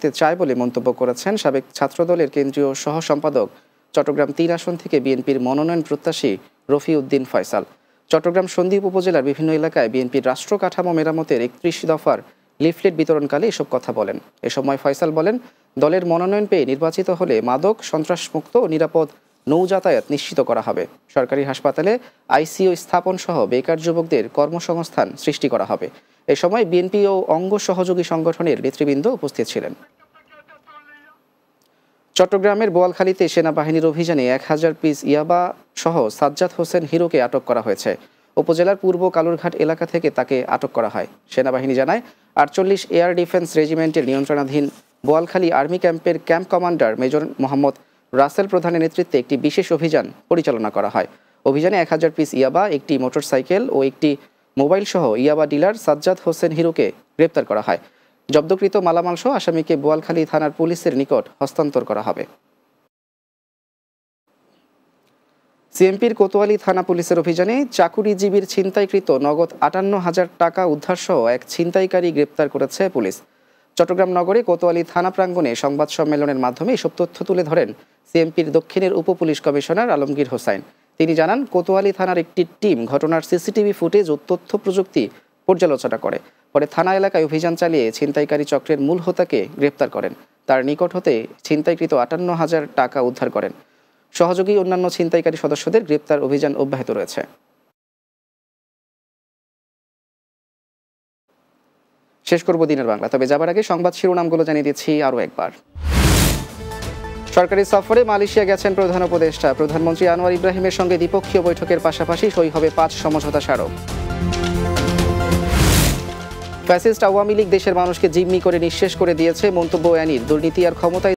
দেখতে চায় বলে মন্তব্য করেছেন সাবেক ছাত্রদলের কেন্দ্রীয় সহ সম্পাদক চট্টগ্রাম ৩ আসন থেকে বিএনপির মনোনয়ন প্রত্যাশী রফি উদ্দিন ফয়সাল। চট্টগ্রাম সন্দ্বীপ উপজেলার বিভিন্ন এলাকায় বিএনপির রাষ্ট্র কাঠামো মেরামতের ৩১ দফার লিফলেট বিতরণকালে এসব কথা বলেন। এ সময় ফয়সাল বলেন, দলের মনোনয়ন পেয়ে নির্বাচিত হলে মাদক, সন্ত্রাসমুক্ত ও নিরাপদ নৌ যাতায়াত নিশ্চিত করা হবে। সরকারি হাসপাতালে আইসিইউ স্থাপন সহ বেকার যুবকদের কর্মসংস্থান সৃষ্টি করা হবে। এ সময় বিএনপি ও অঙ্গ সহযোগী সংগঠনের নেতৃবৃন্দ উপস্থিত ছিলেন। চট্টগ্রামের বোয়ালখালীতে সেনাবাহিনীর অভিযানে ১,০০০ পিস ইয়াবা সহ সাজ্জাদ হোসেন হিরোকে আটক করা হয়েছে। উপজেলার পূর্ব কালুরঘাট এলাকা থেকে তাকে আটক করা হয়। সেনাবাহিনী জানায়, ৪৮ এয়ার ডিফেন্স রেজিমেন্টের নিয়ন্ত্রণাধীন বোয়ালখালী আর্মি ক্যাম্পের camp commander major Mohammad Rasel প্রধানের নেতৃত্বে একটি বিশেষ অভিযান পরিচালনা করা হয়। অভিযানে ১,০০০ পিস ইয়াবা, একটি মোটরসাইকেল ও একটি মোবাইল সহ ইয়াবা ডিলার সাজ্জাদ হোসেন হিরোকে গ্রেপ্তার করা হয়। জব্দকৃত মালামাল সহ আসামিকে বোয়ালখালী থানার পুলিশের নিকট হস্তান্তর করা হবে। সিএমপির কোতোয়ালি থানা পুলিশের অভিযানে চাকুরিজীবীর ছিনতাইকৃত নগদ ৫৮,০০০ টাকা উদ্ধারসহ এক ছিনতাইকারী গ্রেপ্তার করেছে পুলিশ। চট্টগ্রাম নগরে কোতোয়ালি থানা প্রাঙ্গণে সংবাদ সম্মেলনের মাধ্যমে এসব তথ্য তুলে ধরেন সিএমপির দক্ষিণের উপপুলিশ কমিশনার আলমগীর হোসাইন। তিনি জানান, কোতোয়ালি থানার একটি টিম ঘটনার সিসিটিভি ফুটেজ ও তথ্য প্রযুক্তি পর্যালোচনা করে। পরে থানা এলাকায় অভিযান চালিয়ে ছিনতাইকারী চক্রের মূল হোতাকে গ্রেপ্তার করেন। তার নিকট হতে ছিনতাইকৃত ৫৮,০০০ টাকা উদ্ধার করেন। সহযোগী অন্যান্য ছিনতাইকারী সদস্যদের গ্রেপ্তার অভিযান অব্যাহত রয়েছে। শেষ করব দিনের বাংলা, তবে যাবার আগে সংবাদ শিরোনামগুলো জানিয়ে দিচ্ছি আরও একবার। সরকারি সফরে মালয়েশিয়া গেছেন প্রধান উপদেষ্টা। প্রধানমন্ত্রী আনোয়ার ইব্রাহিমের সঙ্গে দ্বিপক্ষীয় বৈঠকের পাশাপাশি সই হবে ৫ সমঝোতা স্মারক। ফ্যাসিস্ট আওয়ামী লীগ দেশের মানুষকে জিম্মি করে নিঃশেষ করে দিয়েছে, মন্তব্য অ্যানির। দুর্নীতি আর ক্ষমতায়